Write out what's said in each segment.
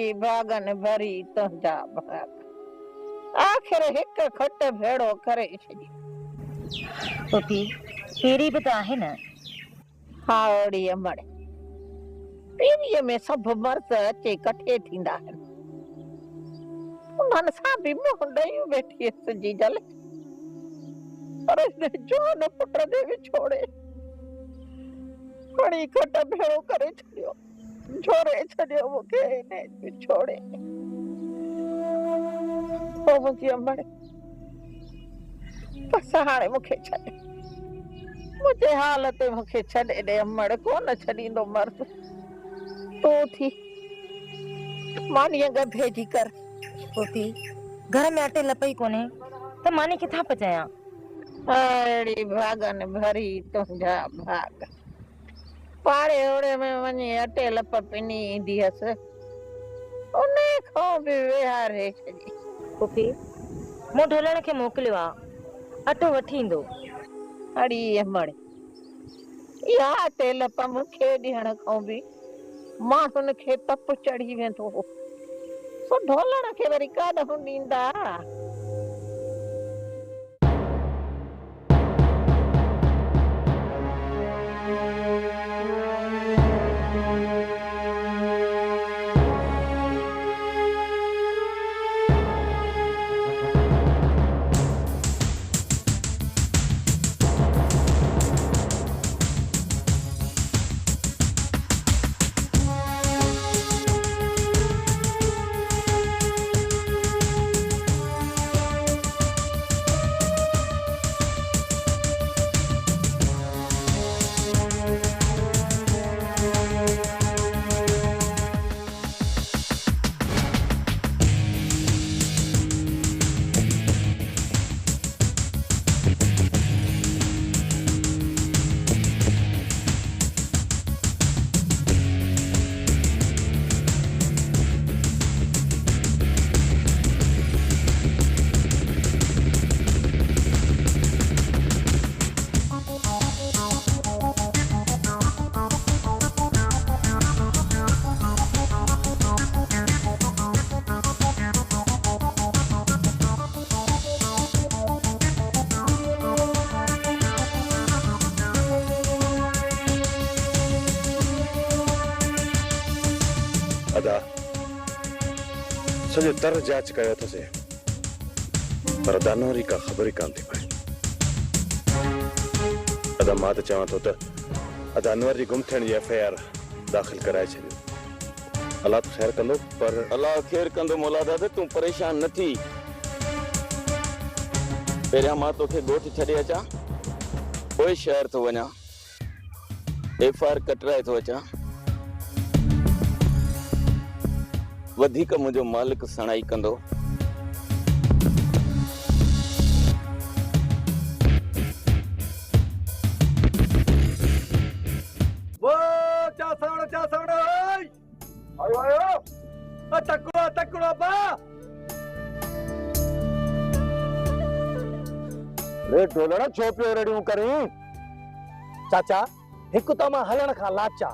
अड़ी भागन भरी तुंहिंजा भाग आखिर हिक खट भेड़ो करे छॾी। पुफी पीरी भी तो आहे न। हा अड़ी अमड़ पीरीअ में सभु मर्द अचे कठे थींदा आहिनि। उन्हनि सां बि मुंहुं ॾेई वेठी हुअसि जी जल पर जवान पुट ते विछोड़े खणी खट भेड़ो करे छॾियो झोरे छॾियो मूंखे हिन विछोड़े। ओ मुंहिंजी अमड़ बस हाणे मूंखे छॾ मुंहिंजे हाल ते मूंखे छॾे ॾे अमड़ कोन छॾींदो मर्द। तूं थी मानीअ भेजी कर। पुफी घर में अटे लपई कोने त मानी किथां पचायां। अड़ी भागन भरी तुंहिंजा भाग पाड़े ओड़े में वञी अटे लप पिनी ईंदी हुअसि उन खां बि विहारे छॾी। पुफी मूं ढोलण खे मोकिलियो आहे अटो वठी ईंदो। अड़ी अमड़ इहा अटे लप मूंखे ॾियण खां बि माण्हुनि खे तप चढ़ी वेंदो हो सो ढोलण खे वरी काॾहूं ॾींदा। अदा सॼो तर जांच कयो अथसि पर दानोरी का ख़बर ई कान थी पए। अदा मां त चवां थो त अदा अनवर जी गुम थियण जी FIR दाख़िल कराए छॾियो। अलाह तो ख़ैर कंदो पर अलाह ख़ैर कंदो मौला दादा तूं परेशान न थी। पहिरियां मां तोखे ॻोठ छॾे अचां पोइ शहर थो वञां FIR कटराए थो अचां। वधीक मुंहिंजो मालिक सणाई कंदो। वो चा सावण आयो आयो तकड़ो बा रे ढोलण छो पियो रेडियूं करी। चाचा हिकु त मां हलण खां लाचा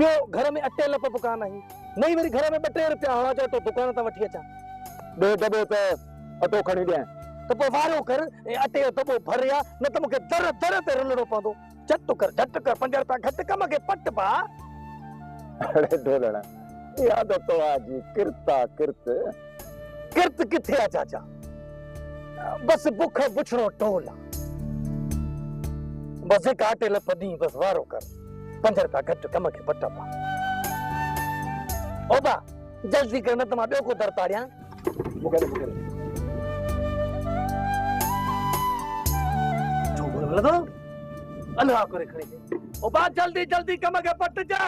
ॿियो घर में अटे लप पुका नहीं नहीं वरी घर में 2 रुपया हणा चओ तो दुकान तां वठी अचां ॿियो दॿे पे अटो खणी ॾियां त पोइ वारो कर ऐं अटे जो दॿो भर या न त मूंखे दर दर ते रुलणो पवंदो। झट कर 5 रुपया घटि कम खे पट पा। अरे ढोलण याद तो आजी किरता किरत किथे आ चाचा बस बुख बुछड़ो टोल बस एक अटे लप दी बस वारो कर 5 रुपया घटि कम खे पट पा। ओबा जल्दी कर न त मां ॿियो को दर ताड़ियां। छो बोल लॻो अल्लाह करे खणी दे। ओबा जल्दी जल्दी कम खे पट जा।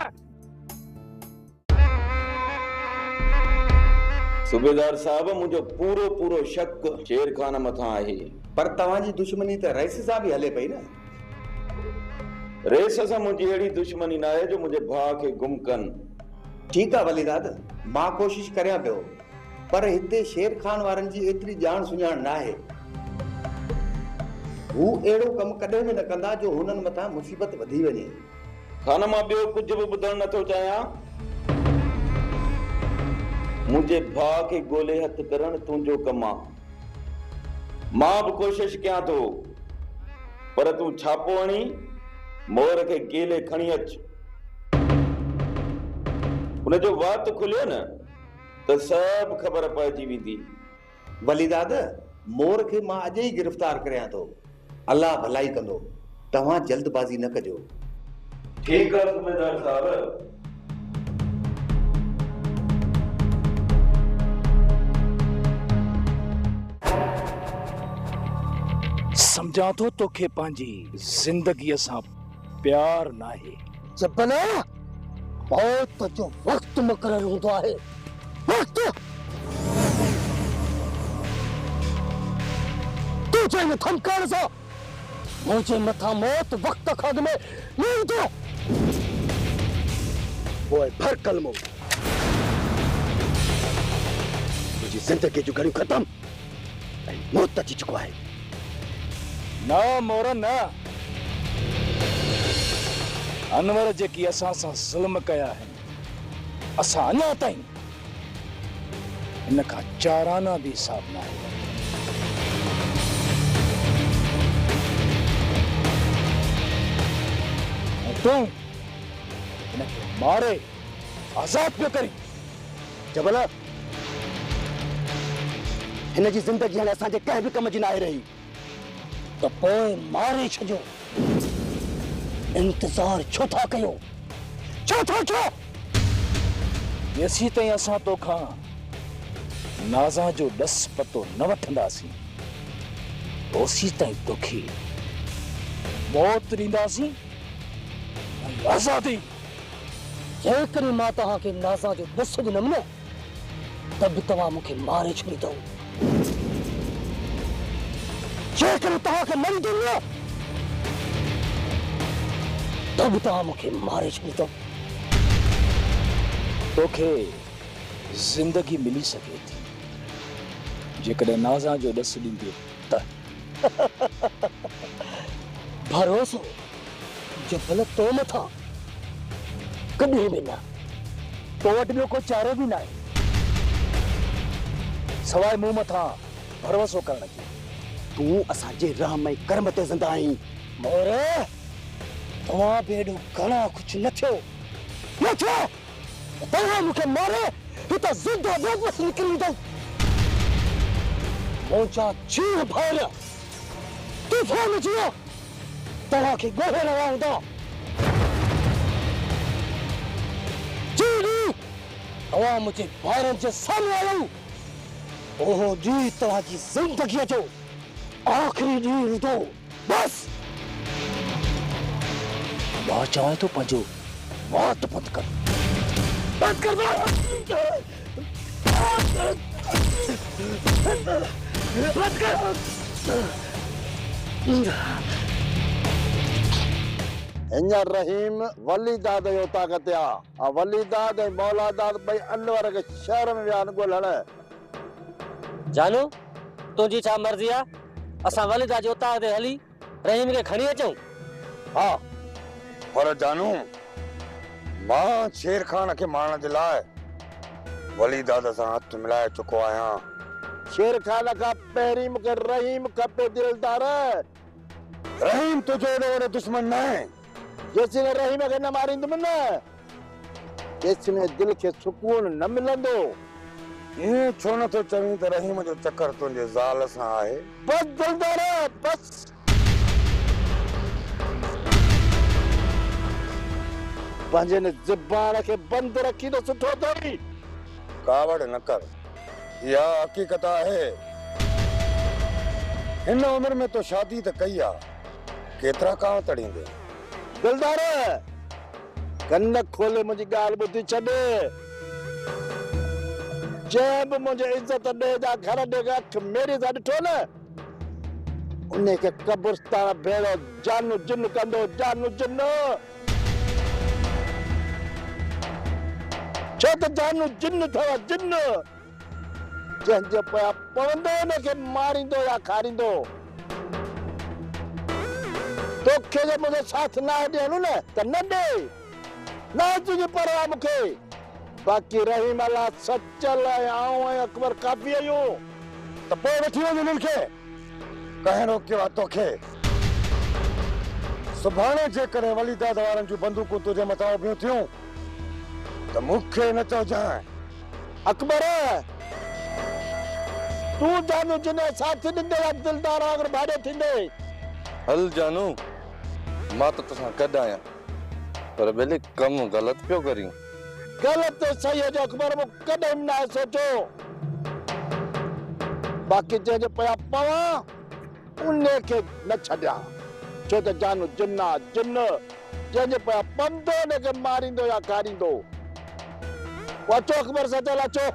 सूबेदार साहब मुझो पूरो शक शेर खान मथा आहे पर तवाजी दुश्मनी त रईस सां भी हले पई न। रेस सां मुझी एड़ी दुश्मनी ना है जो मुझे भाउ खे गुम कन। ठीक है वलीदाद मां कोशिश करया पियो पर हिते शेर खान वारन जी एतरी जान सुञाण ना है। हू एड़ो कम कदे में न कंदा जो हुनन मथा मुसीबत वधी वने। खान मां ॿियो कुछ भी ॿुधण नथो चाहियां। मुझे भा के गोले हथ करण तुझो कमा मां भी कोशिश क्या तो पर तू छापो हणी मोर के गेले खणी अच उन जो वात खुलियो न तो सब खबर पइजी वेंदी। वलीदाद मोर खे मां अॼु ई गिरफ़्तार करियां थो। अल्लाह भलाई कंदो, तव्हां जल्दबाज़ी न कजो। ठीक है सूबेदार साहब। समझा तो तोखे पंहिंजी ज़िंदगीअ सां प्यार नाहे। जबना मौत जो वक्त मुकरर हूंदो आहे। वक्त तुझे न थमकण सां मुझे मथा मौत वक्त खां में नहीं तो ओए भर कलमो तुझी जिंदगी जो घड़ी खत्म ऐं मौत अची चुको आहे। ना मोर ना अनवर जेकी असां सां ज़ुल्म कया आहिनि असां अञा ताईं इन खां चाराना भी हिसाब न आहे। तूं इनखे मारे आज़ाद पियो करी। जबल हिन जी ज़िंदगी हाणे असांजे कंहिं बि कम जी न आहे रही त पोइ मारे छॾियो। इंतज़ार छो था कयो? छो जेसीं ताईं असां तोखां नाज़ा जो ॾस पतो न वठंदासीं ओसीं ताईं तोखे मौत ॾींदासीं ऐं आज़ादी। जेकॾहिं मां तव्हांखे नाज़ा जो ॾस ॾिनमि न त बि तव्हां मूंखे मारे छॾींदव। जेकॾहिं तव्हांखे न ॾींदुमि न त बि तव्हां मूंखे मारे छॾींदव। तोखे जिंदगी मिली सके थी जेकॾहिं नाज़ा जो ॾस ॾींदे त। भरोसो जबल तो मथां कॾहिं बि न। तो वटि ॿियो को चारो बि न आहे सवाइ मूं मथां भरोसो करण जो। तूं असांजे रहम ऐं कर्म ते ज़िंदा आहीं। मोर तव्हां बि हेॾो घणा कुझु न थियो तव्हां मूंखे मारे हितां ज़िंदा वापसि निकिरींदो। मुंहिंजा जीव भाउर तूफ़ान जीअं तव्हांखे ॻोल्हे रहिया हूंदा। जी तव्हां मुंहिंजे भाउरनि जे साम्हूं आहियो ओहो ॾींहुं तव्हांजी ज़िंदगीअ जो आख़िरी ॾींहुं हूंदो। बसि मां चवां थो पंहिंजो वात बंदि कर। हींअर रहीम वलीदाद जो ताक़त आ। वलीदाद ऐं मौलादाद ॿई अनवर खे शहर में विया आहिनि ॻोल्हण। जानू तुंहिंजी छा मर्ज़ी आहे? असां वलीदा जे उतार ते हली रहीम खे खणी अचूं? हा पर जानू मां शेर खान खे मारण जे लाइ वलीदाद सां हथ मिलाए चुको आहियां। शेर खान खां पहिरीं मूंखे रहीम खपे। दिलदार रहीम तुंहिंजो एॾो वॾो दुश्मन न आहे। जेसीं रहीम खे न मारींदुमि न तेसीं दिलि खे सुकून न मिलंदो। ईअं छो नथो चवीं त रहीम जो चक्कर तुंहिंजे ज़ाल सां आहे? बस दिलदार बस। पंहिंजे न ज़ुबान खे बंदि रखी त सुठो अथई। कावड़ न कर, इहा हक़ीक़त आहे। हिन उमिरि में तो शादी त कई आहे, केतिरा काव तड़ींदे। दिलदार कन खोले मुंहिंजी ॻाल्हि ॿुधी छॾ। जंहिं बि मुंहिंजे इज़त ॾे जा घर ॾे अख मेरे सां ॾिठो न उन खे कब्रिस्तान भेड़ो जानू जिन कंदो। जानू जिन छो त जानू जिन अथव जिन। जंहिंजे पोयां पवंदो उनखे मारींदो या खारींदो। तोखे जे मुंहिंजो साथ न ॾियणो न त न ॾे। न तुंहिंजी परवाह मूंखे। बाकी रहीम अला सचल आऊं ऐं अकबर काफ़ी आहियूं त पोइ वठी वञ उन्हनि खे कहण रोकियो आहे तोखे सुभाणे जेकॾहिं वली दाद वारनि जूं बंदूकूं तुंहिंजे मथां उभियूं थियूं त मूंखे न चइजांइ अकबर तू जानू जिन साथ ॾिंदे दिलदार अगर भाड़े थींदे हल जानू मां त तोसां गॾु आहियां पर बेली कम ग़लति पियो करीं गलत तो सही है जो अकबर वो कदम ना सोचो बाकी जे पया पवा उन्हें के न छड्या छो त जानू जिन्ना जिन्न जे पया पंदो ने के मारिंदो या कारिंदो वाचो अकबर सचल अचो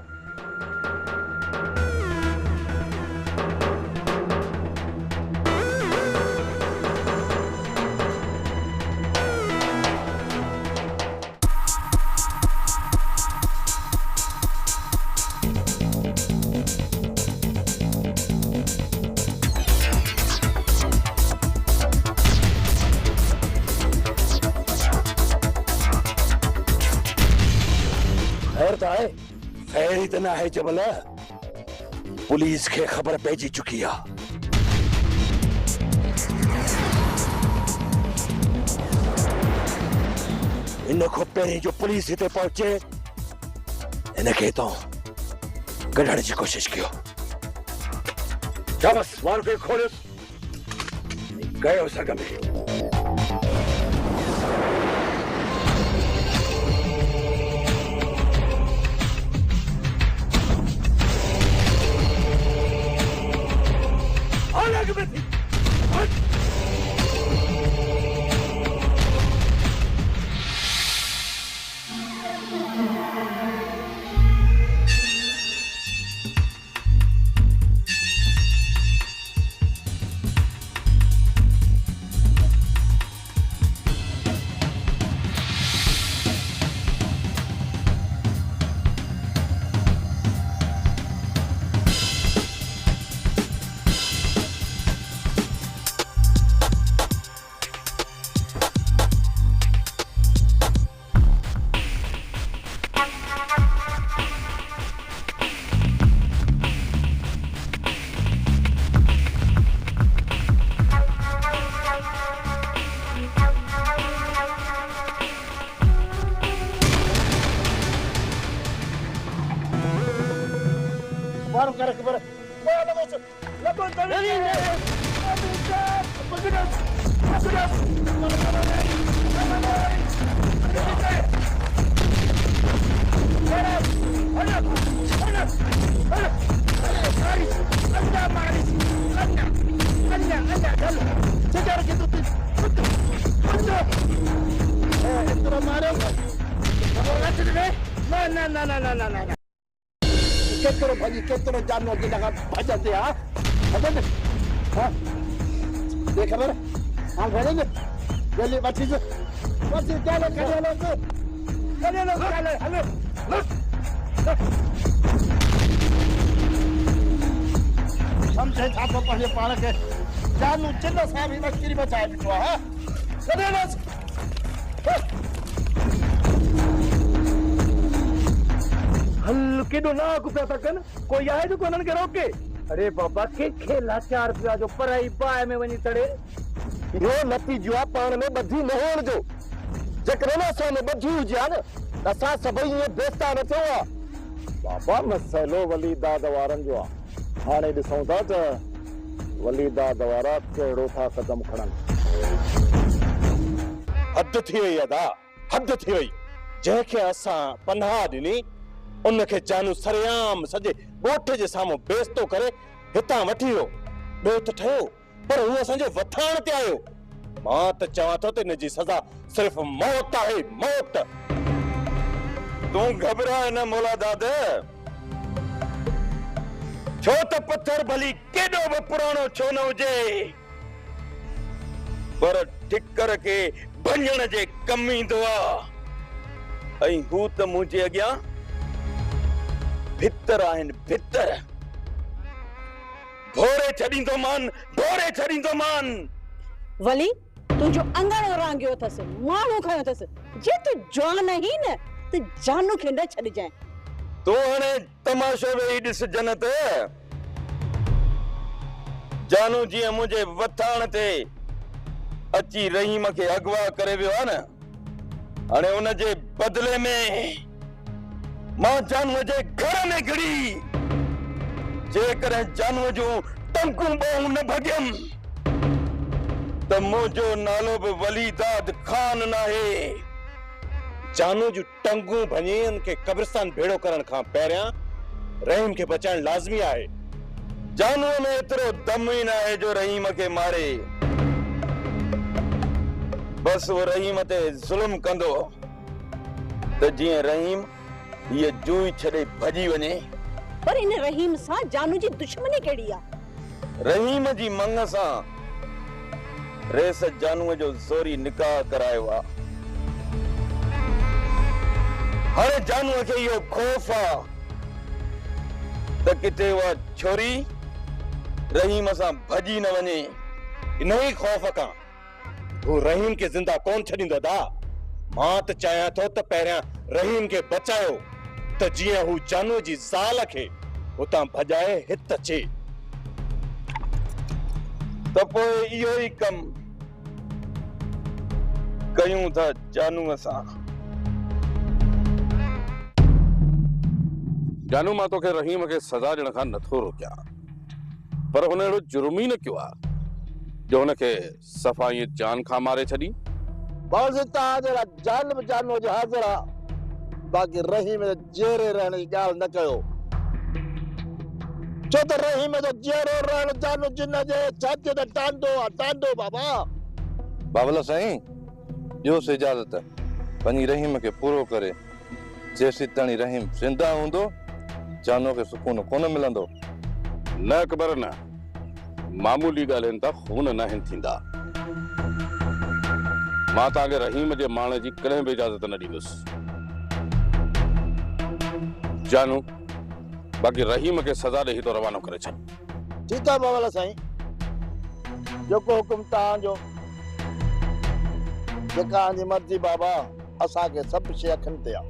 खैर इतना है जबल पुलिस के खबर पहुंची चुकी है इनको पहिरीं जो पुलिस हिते पहुचे इनके तो कढण जी कोशिश कयो बस वार के खोलिस गयो सघ में केतरो जानो के लगा भजते हां भजते हां देख खबर हां भजते जल्दी बच्ची जो बच्ची चलो चलो हलो समझे छापो पहले पाण के जानू चिन्ह साहब ही मस्ती बचाए बिठो हां चलो हल केडो ना को पिया तकन कोई आए जो कोनन के रोके अरे बाबा के खेला 4 रुपया जो पराई बाय में वनी तड़े यो नती जुआ पान में बधी न होण जो जकरे ना सो में बधी हुजा न असा सभई ये बेस्ता न थियो बाबा मसलो वली दाद वारन जो हाने दिसो ता त वली दाद वारा केड़ो था कदम खणन हद थी वई अदा हद थी वई जेके असा पनाह दिनी उनके जानू सरेआम सजे गोठ जे सामो बेस्तो करे हितां वठी वियो ॿियो त ठहियो पर हू असांजे वथाण ते आयो मां त चवां थो त इन जी सज़ा सिर्फ़ मौत आहे मौत तू घबराए न मोला दादा छो त पत्थर भली केॾो बि पुराणो छो न हुजे पर ठिकर के भंजण जे कम ईंदो आहे ऐं हू त मुंहिंजे अॻियां भितर आहिनि भितर भोरे छॾींदो मान वली तुंहिंजो अंगणो रांगियो अथसि माण्हू खयो अथसि जे तूं जवान आहीं न त जानू खे न छॾजांइ। तो हाणे तमाशो वेही ॾिस जन्नत। जानू जीअं मुंहिंजे वथाण ते अची रहीम खे अगवा करे वियो आहे न, हाणे उनजे बदले में मां जानूअ जे घर में घिड़ी जेकॾहिं जानूअ जूं टंकूं ॿाहूं न भॼियमि त मुंहिंजो नालो बि वलीदाद खान नाहे। जानू जूं टंगूं भञियनि खे कब्रिस्तान भेड़ो करण खां पहिरियां रहीम खे बचाइण लाज़मी आहे। जानूअ में एतिरो दम ई न आहे जो रहीम खे मारे। बस वो रहीम ते ज़ुल्म कंदो त जीअं रहीम ये जूई छड़े भजी वने। पर इन रहीम सां जानू जी दुश्मनी केड़ी आ? रहीम जी मंग सां रेस जानू जो ज़ोरी निकाह करायो आ। हाणे जानू खे यो खौफ आ त किथे वा छोरी रहीम सां भजी न वने। इन ही खौफ खां तू रहीम के जिंदा कौन छड़ींदो दा। मां त चाहियां थो त पहिरियां रहीम के बचायो त जीअं हू जानू जी ज़ाल खे उतां भॼाए हित अचे। त पोइ इहो ई कम कयूं था जानूअ सां। जानू मां तोखे रहीम खे सज़ा ॾियण खां नथो रोकियां, पर हुन अहिड़ो जुर्म ई न कयो आहे जो हुनखे सफ़ा ईअं जान खां मारे छॾी। बस तव्हां जान जानू जो हाज़िर आहे, बाक़ी रहीम जे जेरे रहण जी ॻाल्हि न कयो, छो त रहीम जो जेरो रहण जानू जिन जे छाती ते टांडो आहे। टांडो बाबा बाबला साईं ॾियोसि इजाज़त, वञी रहीम खे पूरो करे। जेसि ताणी रहीम ज़िंदा हूंदो जानू खे सुकून कोन मिलंदो। न अकबर न, मामूली ॻाल्हियुनि तां खून न आहिनि थींदा। मां तव्हांखे रहीम जे माण जी कॾहिं बि इजाज़त न ॾींदुसि। जानू बाक़ी रहीम खे सज़ा ॾेई तो रवानो करे छॾ। ठीकु आहे बाबा साईं, जेको हुकुम तव्हांजो, जेका तव्हांजी मर्ज़ी बाबा, असांखे सभु शइ अखियुनि ते आहे।